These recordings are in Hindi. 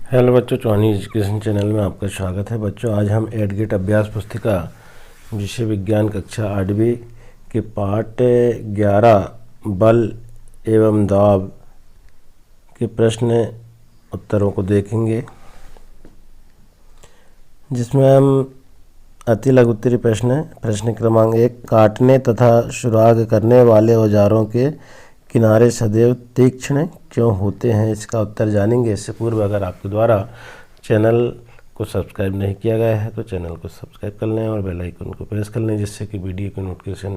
हेलो बच्चों, चौहानी एजुकेशन चैनल में आपका स्वागत है। बच्चों, आज हम एडगेट अभ्यास पुस्तिका विषय विज्ञान कक्षा 8वीं के पाठ 11 बल एवं दाब के प्रश्न उत्तरों को देखेंगे, जिसमें हम अति लघु उत्तरीय प्रश्न क्रमांक 1, काटने तथा सुराग करने वाले औजारों के किनारे सदैव तीक्ष्ण क्यों होते हैं, इसका उत्तर जानेंगे। इससे पूर्व अगर आपके द्वारा चैनल को सब्सक्राइब नहीं किया गया है तो चैनल को सब्सक्राइब कर लें और बेल आइकन को प्रेस कर लें, जिससे कि वीडियो की नोटिफिकेशन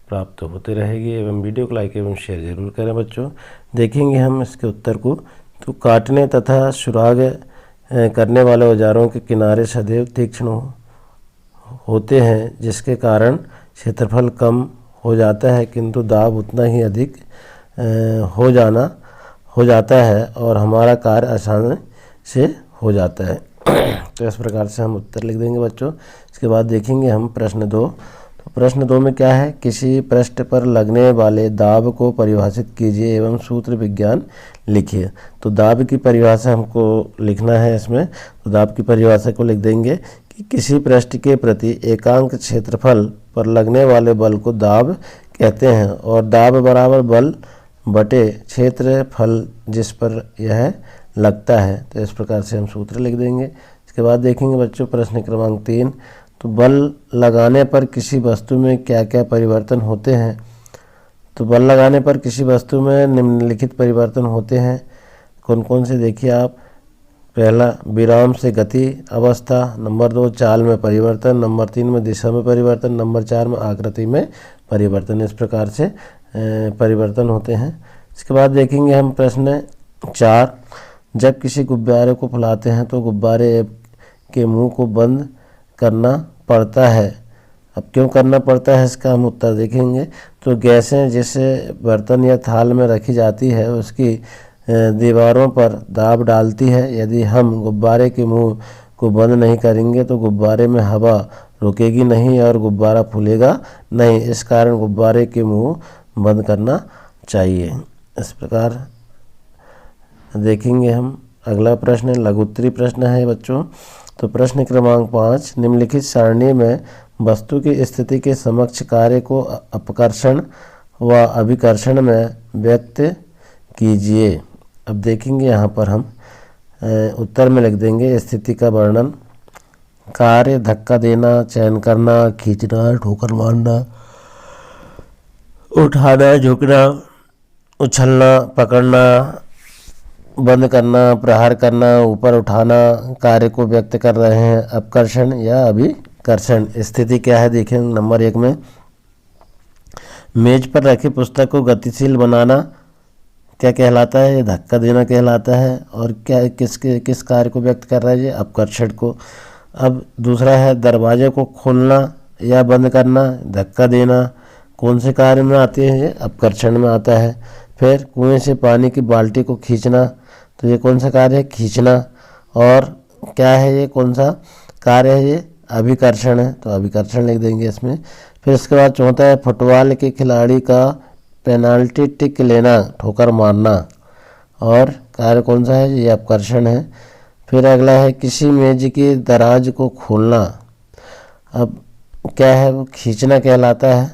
प्राप्त होते रहेगी। एवं वीडियो को लाइक एवं शेयर जरूर करें। बच्चों, देखेंगे हम इसके उत्तर को। तो काटने तथा सुराग करने वाले औजारों के किनारे सदैव तीक्ष्ण होते हैं, जिसके कारण क्षेत्रफल कम हो जाता है किंतु दाब उतना ही अधिक हो जाता है और हमारा कार्य आसानी से हो जाता है। तो इस प्रकार से हम उत्तर लिख देंगे बच्चों। इसके बाद देखेंगे हम प्रश्न 2। तो प्रश्न 2 में क्या है, किसी पृष्ठ पर लगने वाले दाब को परिभाषित कीजिए एवं सूत्र विज्ञान लिखिए। तो दाब की परिभाषा हमको लिखना है इसमें। तो दाब की परिभाषा को लिख देंगे कि किसी पृष्ठ के प्रति एकांक क्षेत्रफल पर लगने वाले बल को दाब कहते हैं और दाब बराबर बल बटे क्षेत्रफल जिस पर यह लगता है। तो इस प्रकार से हम सूत्र लिख देंगे। इसके बाद देखेंगे बच्चों प्रश्न क्रमांक 3। तो बल लगाने पर किसी वस्तु में क्या क्या परिवर्तन होते हैं। तो बल लगाने पर किसी वस्तु में निम्नलिखित परिवर्तन होते हैं। कौन कौन से देखिए आप। पहला, विराम से गति अवस्था। नंबर 2, चाल में परिवर्तन। नंबर 3 में दिशा में परिवर्तन। नंबर 4 में आकृति में परिवर्तन। इस प्रकार से परिवर्तन होते हैं। इसके बाद देखेंगे हम प्रश्न 4। जब किसी गुब्बारे को फुलाते हैं तो गुब्बारे के मुंह को बंद करना पड़ता है। अब क्यों करना पड़ता है, इसका हम उत्तर देखेंगे। तो गैसें जिस बर्तन या थाल में रखी जाती है उसकी दीवारों पर दाब डालती है। यदि हम गुब्बारे के मुंह को बंद नहीं करेंगे तो गुब्बारे में हवा रुकेगी नहीं और गुब्बारा फूलेगा नहीं। इस कारण गुब्बारे के मुंह बंद करना चाहिए। इस प्रकार देखेंगे हम। अगला प्रश्न लघु उत्तरीय प्रश्न है बच्चों। तो प्रश्न क्रमांक 5, निम्नलिखित सारणी में वस्तु की स्थिति के समक्ष कार्य को अपकर्षण व अभिकर्षण में व्यक्त कीजिए। अब देखेंगे यहाँ पर हम उत्तर में लिख देंगे स्थिति का वर्णन। कार्य धक्का देना, चयन करना, खींचना, ठोकर मारना, उठाना, झुकना, उछलना, पकड़ना, बंद करना, प्रहार करना, ऊपर उठाना कार्य को व्यक्त कर रहे हैं। अपकर्षण या अभिकर्षण। स्थिति क्या है देखें। नंबर 1 में मेज पर रखी पुस्तक को गतिशील बनाना क्या कहलाता है, ये धक्का देना कहलाता है। और क्या किस कार्य को व्यक्त कर रहा है, ये अपकर्षण को। अब दूसरा है दरवाजे को खोलना या बंद करना, धक्का देना कौन से कार्य में आते हैं, ये अपकर्षण में आता है। फिर कुएं से पानी की बाल्टी को खींचना, तो ये कौन सा कार्य है, खींचना। और क्या है, ये कौन सा कार्य है, ये अभिकर्षण है, तो अभिकर्षण लिख देंगे इसमें। फिर इसके बाद चौथा है फुटबॉल के खिलाड़ी का पेनाल्टी टिक लेना, ठोकर मारना, और कार्य कौन सा है, ये अपकर्षण है। फिर अगला है किसी मेज की दराज को खोलना। अब क्या है, वो खींचना कहलाता है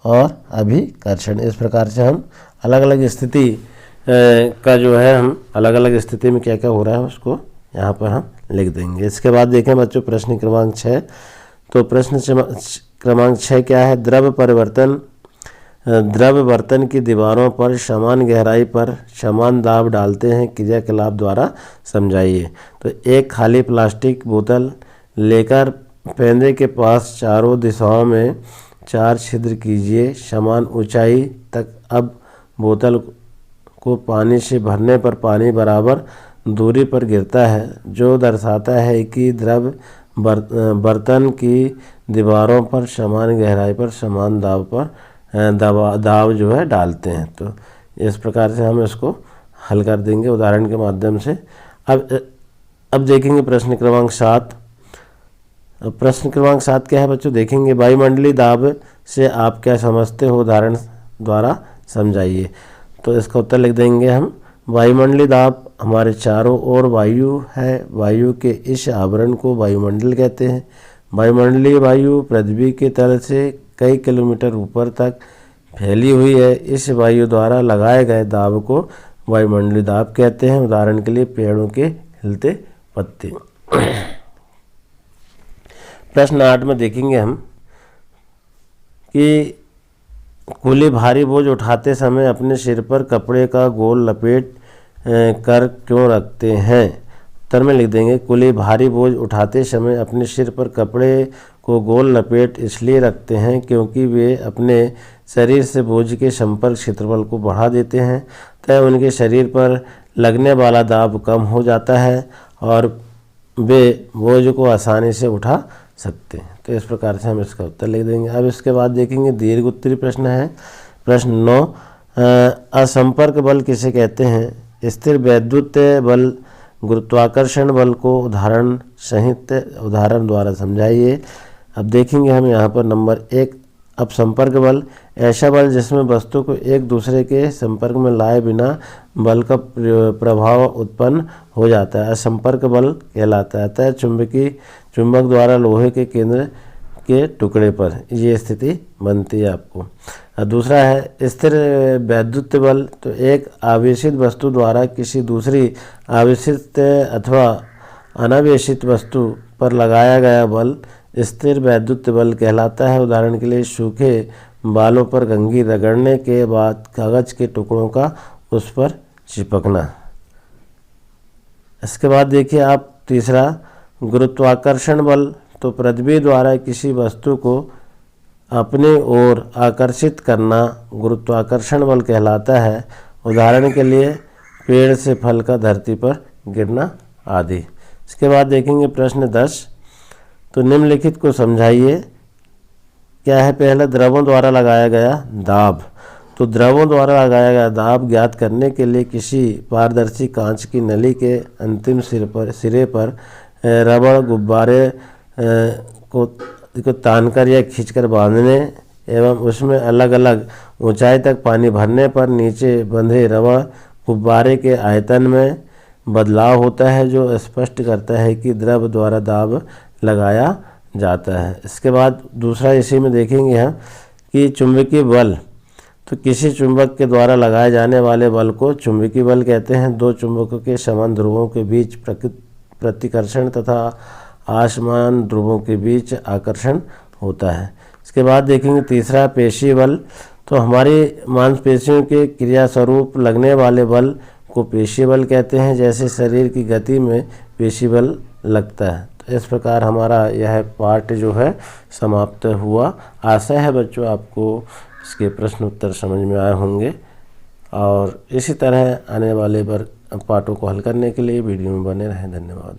और अभिकर्षण। इस प्रकार से हम अलग अलग स्थिति का जो है, हम अलग अलग स्थिति में क्या क्या हो रहा है उसको यहाँ पर हम लिख देंगे। इसके बाद देखें बच्चों प्रश्न क्रमांक 6। तो प्रश्न क्रमांक 6 क्या है, द्रव बर्तन की दीवारों पर समान गहराई पर समान दाब डालते हैं, क्रियाकलाप द्वारा समझाइए। तो एक खाली प्लास्टिक बोतल लेकर पेंदे के पास चारों दिशाओं में 4 छिद्र कीजिए समान ऊंचाई तक। अब बोतल को पानी से भरने पर पानी बराबर दूरी पर गिरता है, जो दर्शाता है कि द्रव बर्तन की दीवारों पर समान गहराई पर समान दाब जो है डालते हैं। तो इस प्रकार से हम इसको हल कर देंगे उदाहरण के माध्यम से। अब देखेंगे प्रश्न क्रमांक 7। प्रश्न क्रमांक 7 क्या है बच्चों, देखेंगे वायुमंडलीय दाब से आप क्या समझते हो, उदाहरण द्वारा समझाइए। तो इसका उत्तर लिख देंगे हम। वायुमंडलीय दाब हमारे चारों ओर वायु है। वायु के इस आवरण को वायुमंडल कहते हैं। वायुमंडलीय वायु पृथ्वी के तल से कई किलोमीटर ऊपर तक फैली हुई है। इस वायु द्वारा लगाए गए दाब को वायुमंडलीय दाब कहते हैं। उदाहरण के लिए पेड़ों के हिलते पत्ते। प्रश्न 8 में देखेंगे हम कि कुली भारी बोझ उठाते समय अपने सिर पर कपड़े का गोल लपेट कर क्यों रखते हैं। उत्तर में लिख देंगे, कुली भारी बोझ उठाते समय अपने सिर पर कपड़े को गोल लपेट इसलिए रखते हैं क्योंकि वे अपने शरीर से बोझ के संपर्क क्षेत्रफल को बढ़ा देते हैं, तय उनके शरीर पर लगने वाला दाब कम हो जाता है और वे बोझ को आसानी से उठा सकते हैं। तो इस प्रकार से हम इसका उत्तर लिख देंगे। अब इसके बाद देखेंगे दीर्घ उत्तरी प्रश्न है। प्रश्न 9, असंपर्क बल किसे कहते हैं। स्थिर वैद्युत बल गुरुत्वाकर्षण बल को उदाहरण सहित उदाहरण द्वारा समझाइए। अब देखेंगे हम यहाँ पर नंबर 1, अपसंपर्क बल ऐसा बल जिसमें वस्तु को एक दूसरे के संपर्क में लाए बिना बल का प्रभाव उत्पन्न हो जाता है, असंपर्क बल कहलाता है। अतः चुंबक द्वारा लोहे के केंद्र के टुकड़े पर ये स्थिति बनती है आपको। और दूसरा है स्थिर वैद्युत बल, तो एक आवेशित वस्तु द्वारा किसी दूसरी आवेशित अथवा अनावेशित वस्तु पर लगाया गया बल स्थिर वैद्युत बल कहलाता है। उदाहरण के लिए सूखे बालों पर कंघी रगड़ने के बाद कागज के टुकड़ों का उस पर चिपकना। इसके बाद देखिए आप तीसरा, गुरुत्वाकर्षण बल, तो पृथ्वी द्वारा किसी वस्तु को अपने ओर आकर्षित करना गुरुत्वाकर्षण बल कहलाता है। उदाहरण के लिए पेड़ से फल का धरती पर गिरना आदि। इसके बाद देखेंगे प्रश्न 10, तो निम्नलिखित को समझाइए। क्या है, पहला द्रवों द्वारा लगाया गया दाब। तो द्रवों द्वारा लगाया गया दाब ज्ञात करने के लिए किसी पारदर्शी कांच की नली के अंतिम सिरे पर रबड़ गुब्बारे को तानकर या खींचकर बांधने एवं उसमें अलग अलग ऊंचाई तक पानी भरने पर नीचे बंधे रबड़ गुब्बारे के आयतन में बदलाव होता है, जो स्पष्ट करता है कि द्रव द्वारा दाब लगाया जाता है। इसके बाद दूसरा इसी में देखेंगे हम कि चुंबकीय बल, तो किसी चुंबक के द्वारा लगाए जाने वाले बल को चुंबकीय बल कहते हैं। दो चुंबकों के समान ध्रुवों के बीच प्रतिकर्षण तथा असमान ध्रुवों के बीच आकर्षण होता है। इसके बाद देखेंगे तीसरा पेशी बल, तो हमारी मांसपेशियों के क्रिया स्वरूप लगने वाले बल को पेशी बल कहते हैं, जैसे शरीर की गति में पेशी बल लगता है। तो इस प्रकार हमारा यह पार्ट जो है समाप्त हुआ। आशा है बच्चों आपको इसके प्रश्न उत्तर समझ में आए होंगे और इसी तरह आने वाले पार्टों को हल करने के लिए वीडियो में बने रहें। धन्यवाद।